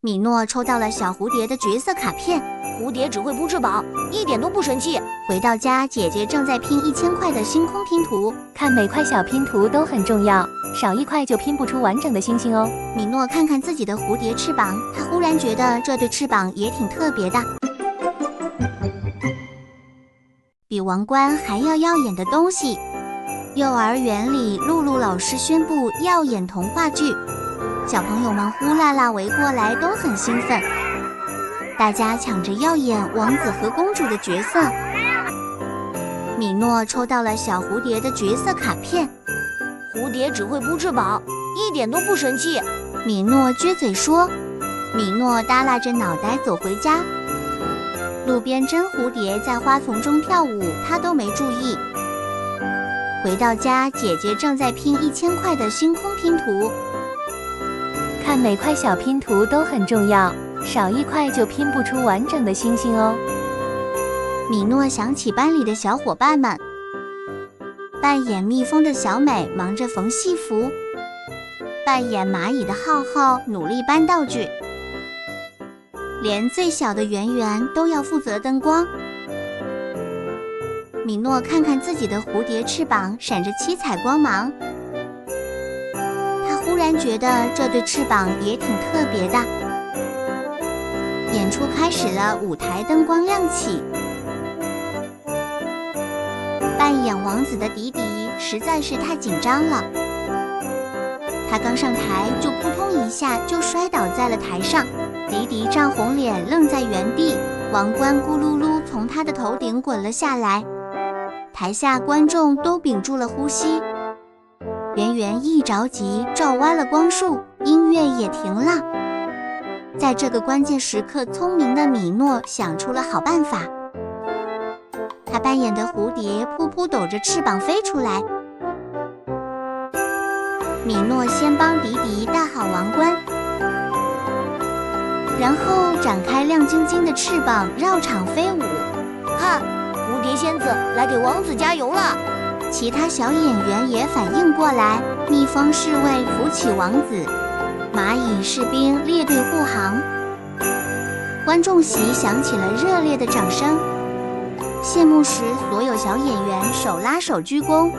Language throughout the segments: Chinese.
米诺抽到了小蝴蝶的角色卡片，蝴蝶只会扑翅膀，一点都不神气。回到家，姐姐正在拼1000块的星空拼图，看每块小拼图都很重要，少一块就拼不出完整的星星哦。米诺看看自己的蝴蝶翅膀，他忽然觉得这对翅膀也挺特别的，比王冠还要耀眼的东西。幼儿园里，露露老师宣布耀眼童话剧，小朋友们呼啦啦围过来，都很兴奋。大家抢着要演王子和公主的角色。米诺抽到了小蝴蝶的角色卡片，蝴蝶只会扑翅膀，一点都不神气。米诺撅嘴说。米诺耷拉着脑袋走回家，路边真蝴蝶在花丛中跳舞，他都没注意。回到家，姐姐正在拼1000块的星空拼图，看每块小拼图都很重要，少一块就拼不出完整的星星哦。米诺想起班里的小伙伴们，扮演蜜蜂的小美忙着缝戏服，扮演蚂蚁的浩浩努力搬道具，连最小的圆圆都要负责灯光。米诺看看自己的蝴蝶翅膀闪着七彩光芒，他忽然觉得这对翅膀也挺特别的。演出开始了，舞台灯光亮起。扮演王子的迪迪实在是太紧张了，他刚上台就扑通一下就摔倒在了台上，迪迪涨红脸愣在原地，王冠咕噜噜从他的头顶滚了下来。台下观众都屏住了呼吸，圆圆一着急照歪了光束，音乐也停了。在这个关键时刻，聪明的米诺想出了好办法，他扮演的蝴蝶扑扑抖着翅膀飞出来。米诺先帮迪迪戴好王冠，然后展开亮晶晶的翅膀绕场飞舞。看，蝴蝶仙子来给王子加油了！其他小演员也反应过来，蜜蜂侍卫扶起王子，蚂蚁士兵列队护航。观众席响起了热烈的掌声。谢幕时，所有小演员手拉手鞠躬。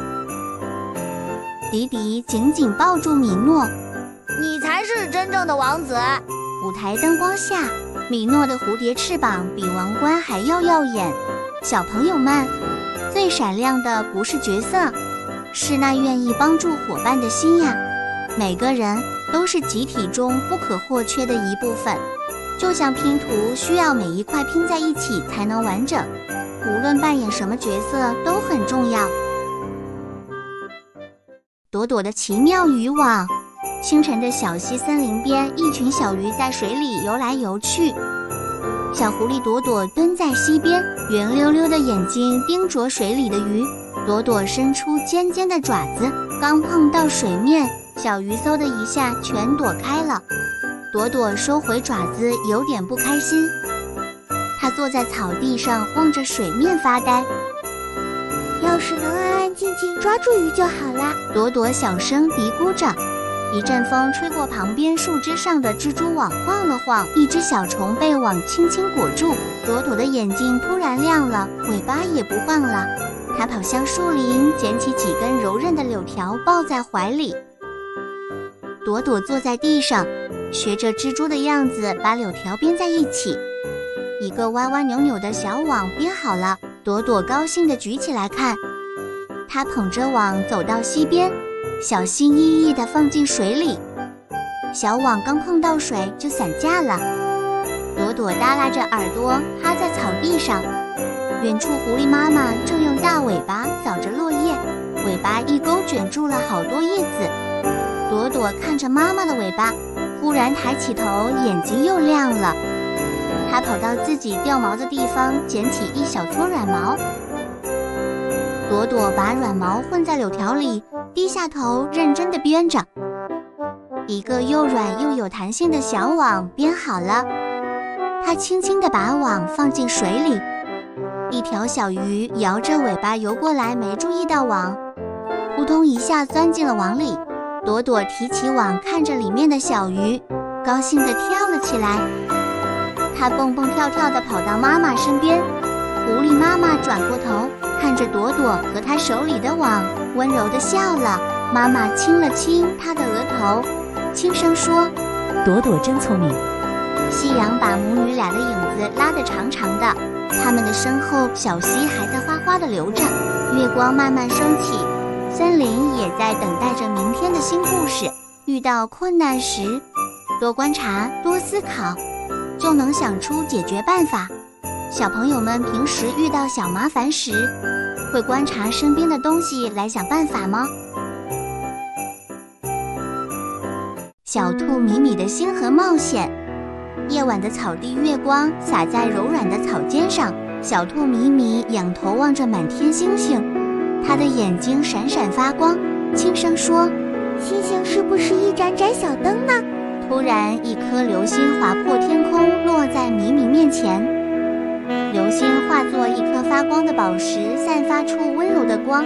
迪迪紧紧抱住米诺，你才是真正的王子。舞台灯光下，米诺的蝴蝶翅膀比王冠还要耀眼。小朋友们，最闪亮的不是角色，是那愿意帮助伙伴的心呀。每个人都是集体中不可或缺的一部分，就像拼图需要每一块拼在一起才能完整，无论扮演什么角色都很重要。朵朵的奇妙渔网。清晨的小溪森林边，一群小鱼在水里游来游去。小狐狸朵朵蹲在溪边，圆溜溜的眼睛盯着水里的鱼。朵朵伸出尖尖的爪子，刚碰到水面，小鱼嗖的一下全躲开了。朵朵收回爪子，有点不开心。她坐在草地上，望着水面发呆。要是能安安静静抓住鱼就好了，朵朵小声嘀咕着。一阵风吹过旁边树枝上的蜘蛛网，晃了晃，一只小虫被网轻轻裹住。朵朵的眼睛突然亮了，尾巴也不晃了。它跑向树林，捡起几根柔韧的柳条，抱在怀里。朵朵坐在地上，学着蜘蛛的样子，把柳条编在一起。一个歪歪扭扭的小网编好了，朵朵高兴地举起来看。她捧着网走到溪边，小心翼翼地放进水里，小网刚碰到水就散架了。朵朵耷拉着耳朵趴在草地上，远处狐狸妈妈正用大尾巴扫着落叶，尾巴一勾卷住了好多叶子。朵朵看着妈妈的尾巴，忽然抬起头，眼睛又亮了。她跑到自己掉毛的地方，捡起一小撮软毛。朵朵把软毛混在柳条里，低下头认真地编着。一个又软又有弹性的小网编好了，她轻轻地把网放进水里。一条小鱼摇着尾巴游过来，没注意到网，扑通一下钻进了网里。朵朵提起网，看着里面的小鱼，高兴地跳了起来。他蹦蹦跳跳地跑到妈妈身边，狐狸妈妈转过头，看着朵朵和她手里的网，温柔地笑了。妈妈亲了亲她的额头，轻声说：“朵朵真聪明。”夕阳把母女俩的影子拉得长长的，他们的身后小溪还在哗哗地流着，月光慢慢升起，森林也在等待着明天的新故事。遇到困难时，多观察，多思考，就能想出解决办法。小朋友们平时遇到小麻烦时，会观察身边的东西来想办法吗？小兔米米的星河冒险。夜晚的草地月光洒在柔软的草尖上，小兔米米仰头望着满天星星，它的眼睛闪闪发光，轻声说：“星星是不是一盏盏小灯呢？”突然，一颗流星划破天空，落在米米面前。流星化作一颗发光的宝石，散发出温柔的光。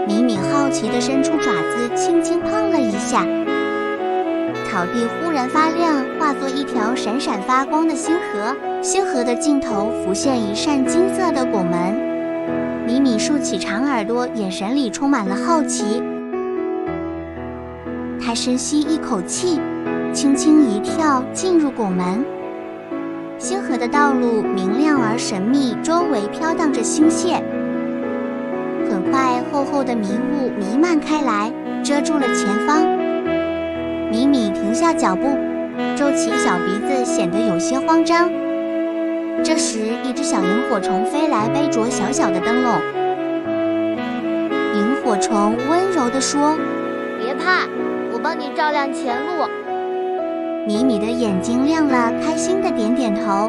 米米好奇地伸出爪子，轻轻碰了一下。草地忽然发亮，化作一条闪闪发光的星河，星河的尽头浮现一扇金色的拱门。米米竖起长耳朵，眼神里充满了好奇。他深吸一口气，轻轻一跳进入拱门。星河的道路明亮而神秘，周围飘荡着星屑。很快，厚厚的迷雾弥漫开来，遮住了前方。米米停下脚步，皱起小鼻子，显得有些慌张。这时，一只小萤火虫飞来，背着小小的灯笼。萤火虫温柔地说：“别怕，我帮你照亮前路。”米米的眼睛亮了，开心地点点头。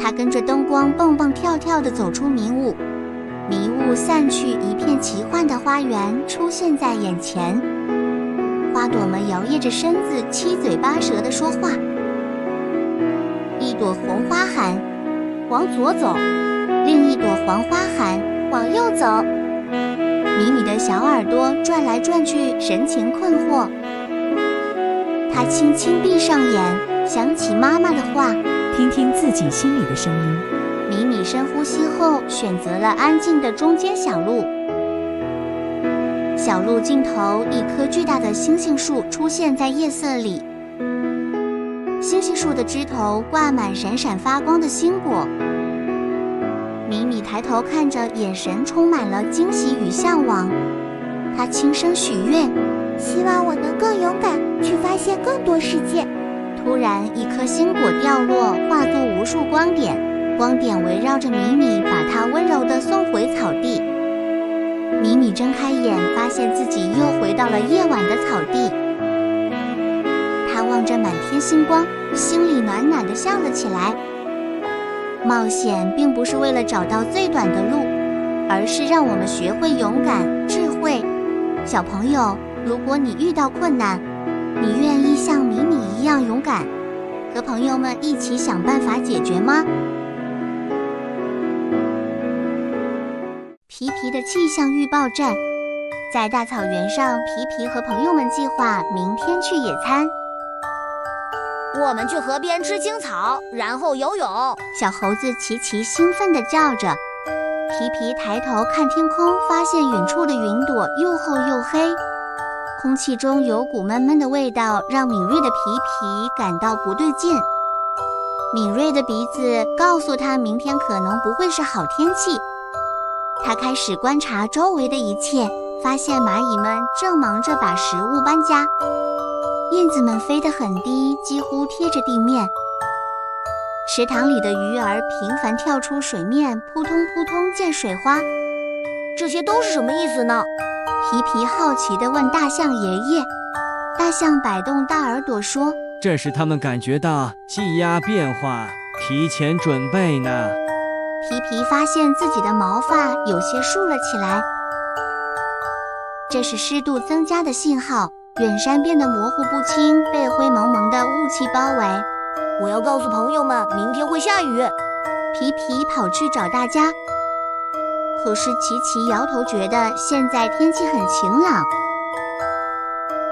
他跟着灯光蹦蹦跳跳地走出迷雾，迷雾散去，一片奇幻的花园出现在眼前。花朵们摇曳着身子，七嘴八舌地说话。一朵红花喊：“往左走。”另一朵黄花喊：“往右走。”米米的小耳朵转来转去，神情困惑。他轻轻闭上眼，想起妈妈的话，听听自己心里的声音。米米深呼吸后，选择了安静的中间小路。小路尽头，一棵巨大的星星树出现在夜色里。星星树的枝头挂满闪闪发光的星果。米米抬头看着，眼神充满了惊喜与向往。他轻声许愿：“希望我能更勇敢，去发现更多世界。”突然，一颗星果掉落，化作无数光点，光点围绕着米米，把它温柔地送回草地。米米睁开眼，发现自己又回到了夜晚的草地。他望着满天星光，心里暖暖地笑了起来。冒险并不是为了找到最短的路，而是让我们学会勇敢、智慧。小朋友，如果你遇到困难，你愿意像米米一样勇敢，和朋友们一起想办法解决吗？皮皮的气象预报站。在大草原上，皮皮和朋友们计划明天去野餐。我们去河边吃青草，然后游泳。小猴子琪琪兴奋地叫着。皮皮抬头看天空，发现远处的云朵又厚又黑，空气中有股闷闷的味道，让敏锐的皮皮感到不对劲。敏锐的鼻子告诉他，明天可能不会是好天气。他开始观察周围的一切，发现蚂蚁们正忙着把食物搬家，燕子们飞得很低，几乎贴着地面。池塘里的鱼儿频繁跳出水面，扑通扑通溅水花。这些都是什么意思呢？皮皮好奇地问大象爷爷。大象摆动大耳朵说：“这是他们感觉到气压变化，提前准备呢。”皮皮发现自己的毛发有些竖了起来，这是湿度增加的信号。远山变得模糊不清，被灰蒙蒙的雾气包围。我要告诉朋友们，明天会下雨。皮皮跑去找大家，可是琪琪摇头，觉得现在天气很晴朗。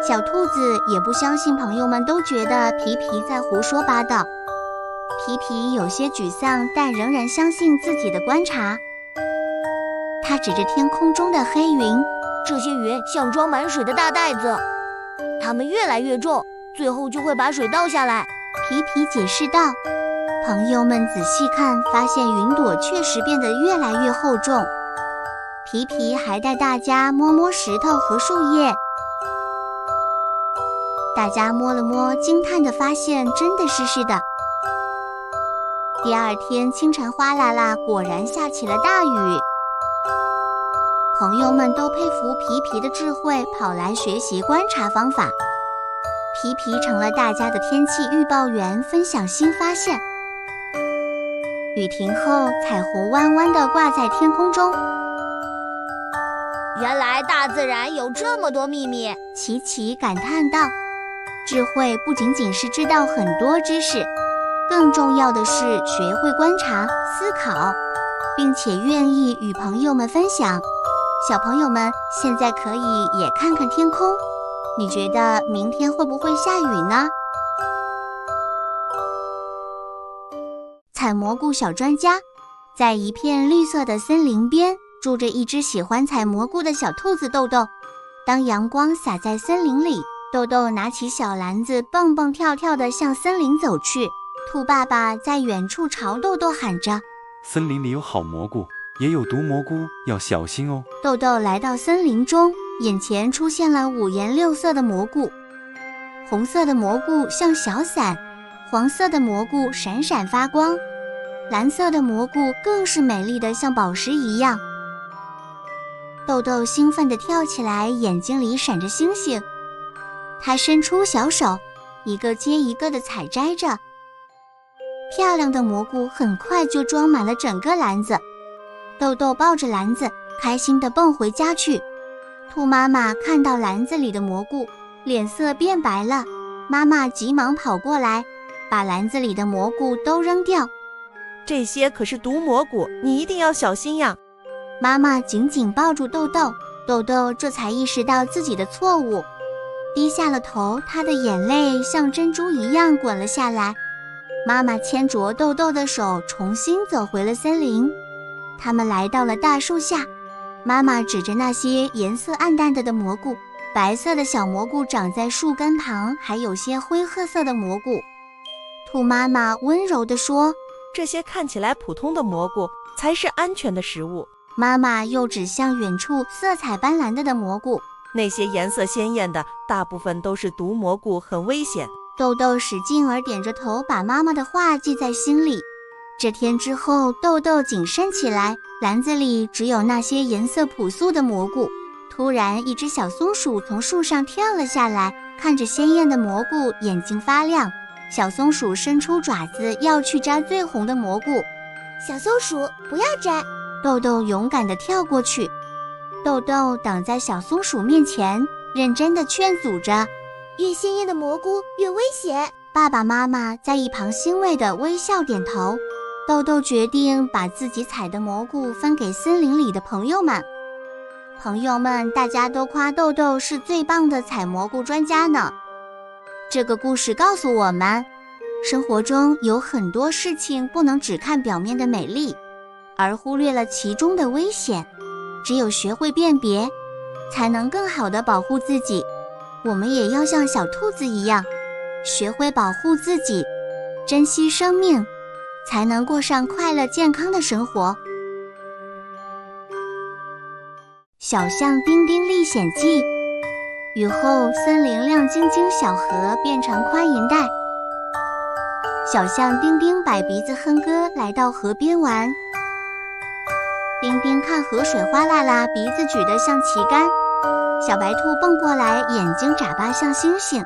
小兔子也不相信朋友们都觉得皮皮在胡说八道。皮皮有些沮丧，但仍然相信自己的观察。他指着天空中的黑云，这些云像装满水的大袋子，它们越来越重，最后就会把水倒下来。皮皮解释道。朋友们仔细看，发现云朵确实变得越来越厚重。皮皮还带大家摸摸石头和树叶，大家摸了摸，惊叹地发现真的是的。第二天清晨哗啦啦，果然下起了大雨。朋友们都佩服皮皮的智慧，跑来学习观察方法。皮皮成了大家的天气预报员，分享新发现。雨停后，彩虹弯弯地挂在天空中。原来大自然有这么多秘密，琪琪感叹道。智慧不仅仅是知道很多知识，更重要的是学会观察、思考，并且愿意与朋友们分享。小朋友们现在可以也看看天空，你觉得明天会不会下雨呢？采蘑菇小专家。在一片绿色的森林边，住着一只喜欢采蘑菇的小兔子豆豆。当阳光洒在森林里，豆豆拿起小篮子，蹦蹦跳跳地向森林走去。兔爸爸在远处朝豆豆喊着：森林里有好蘑菇，也有毒蘑菇，要小心哦。豆豆来到森林中，眼前出现了五颜六色的蘑菇。红色的蘑菇像小伞，黄色的蘑菇闪闪发光，蓝色的蘑菇更是美丽的像宝石一样。豆豆兴奋地跳起来，眼睛里闪着星星。他伸出小手，一个接一个地采摘着。漂亮的蘑菇很快就装满了整个篮子。豆豆抱着篮子，开心地蹦回家去。兔妈妈看到篮子里的蘑菇，脸色变白了。妈妈急忙跑过来，把篮子里的蘑菇都扔掉。这些可是毒蘑菇，你一定要小心呀！妈妈紧紧抱住豆豆，豆豆这才意识到自己的错误，低下了头，他的眼泪像珍珠一样滚了下来。妈妈牵着豆豆的手，重新走回了森林。他们来到了大树下，妈妈指着那些颜色暗淡的蘑菇，白色的小蘑菇长在树根旁，还有些灰褐色的蘑菇。兔妈妈温柔地说：这些看起来普通的蘑菇才是安全的食物。妈妈又指向远处色彩斑斓的蘑菇，那些颜色鲜艳的大部分都是毒蘑菇，很危险。豆豆使劲儿点着头，把妈妈的话记在心里。这天之后，豆豆谨慎起来，篮子里只有那些颜色朴素的蘑菇。突然，一只小松鼠从树上跳了下来，看着鲜艳的蘑菇，眼睛发亮。小松鼠伸出爪子要去摘最红的蘑菇。小松鼠，不要摘！豆豆勇敢地跳过去。豆豆挡在小松鼠面前，认真地劝阻着：越鲜艳的蘑菇越危险。爸爸妈妈在一旁欣慰地微笑点头。豆豆决定把自己采的蘑菇分给森林里的朋友们。朋友们大家都夸豆豆是最棒的采蘑菇专家呢。这个故事告诉我们，生活中有很多事情不能只看表面的美丽，而忽略了其中的危险。只有学会辨别，才能更好地保护自己。我们也要像小兔子一样，学会保护自己，珍惜生命，才能过上快乐健康的生活。小象丁丁历险记。雨后，森林亮晶晶，小河变成宽银带。小象丁丁摆鼻子哼歌，来到河边玩。丁丁看河水哗啦啦，鼻子举得像旗杆。小白兔蹦过来，眼睛眨巴像星星。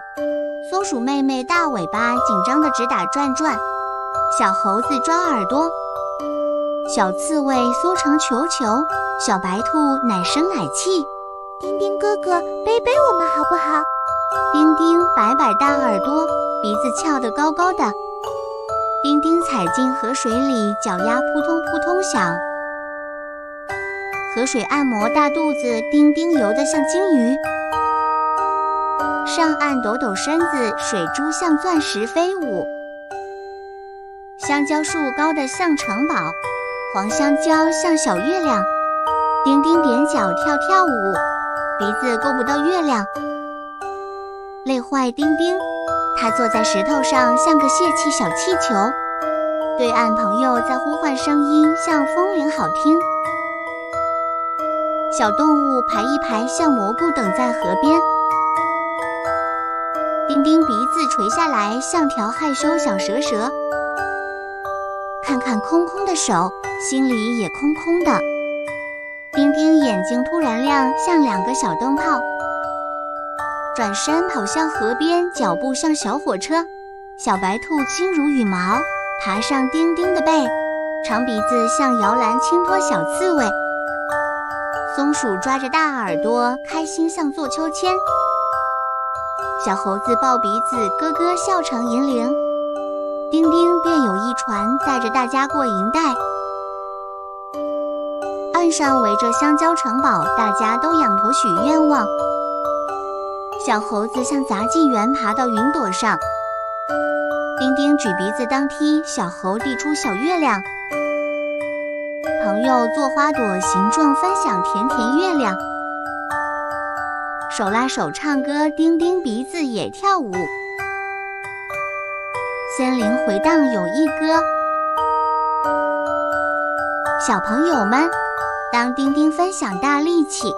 松鼠妹妹大尾巴紧张地直打转转。小猴子抓耳朵，小刺猬缩成球球，小白兔奶声奶气。丁丁哥哥，背背我们好不好？丁丁摆摆大耳朵，鼻子翘得高高的。丁丁踩进河水里，脚丫扑通扑通响。河水按摩大肚子，丁丁游得像金鱼。上岸抖抖身子，水珠像钻石飞舞。香蕉树高得像城堡，黄香蕉像小月亮。丁丁踮脚跳跳舞，鼻子够不到月亮，累坏丁丁。他坐在石头上，像个泄气小气球。对岸朋友在呼唤，声音像风铃好听。小动物排一排，像蘑菇等在河边。丁丁鼻子垂下来，像条害羞小蛇蛇。看看空空的手，心里也空空的。丁丁眼睛突然亮，像2个小灯泡。转身跑向河边，脚步像小火车。小白兔轻如羽毛，爬上丁丁的背，长鼻子像摇篮轻托小刺猬。松鼠抓着大耳朵，开心像坐秋千。小猴子抱鼻子，咯咯笑成银铃。丁丁便有一船，载着大家过银带。岸上围着香蕉城堡，大家都仰头许愿望。小猴子像杂技员爬到云朵上，丁丁举鼻子当梯，小猴递出小月亮。朋友做花朵形状，分享甜甜月亮。手拉手唱歌，丁丁鼻子也跳舞。森林回荡有一歌。小朋友们，当丁丁分享大力气，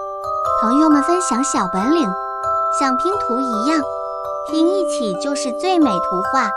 朋友们分享小本领，像拼图一样，拼一起就是最美图画。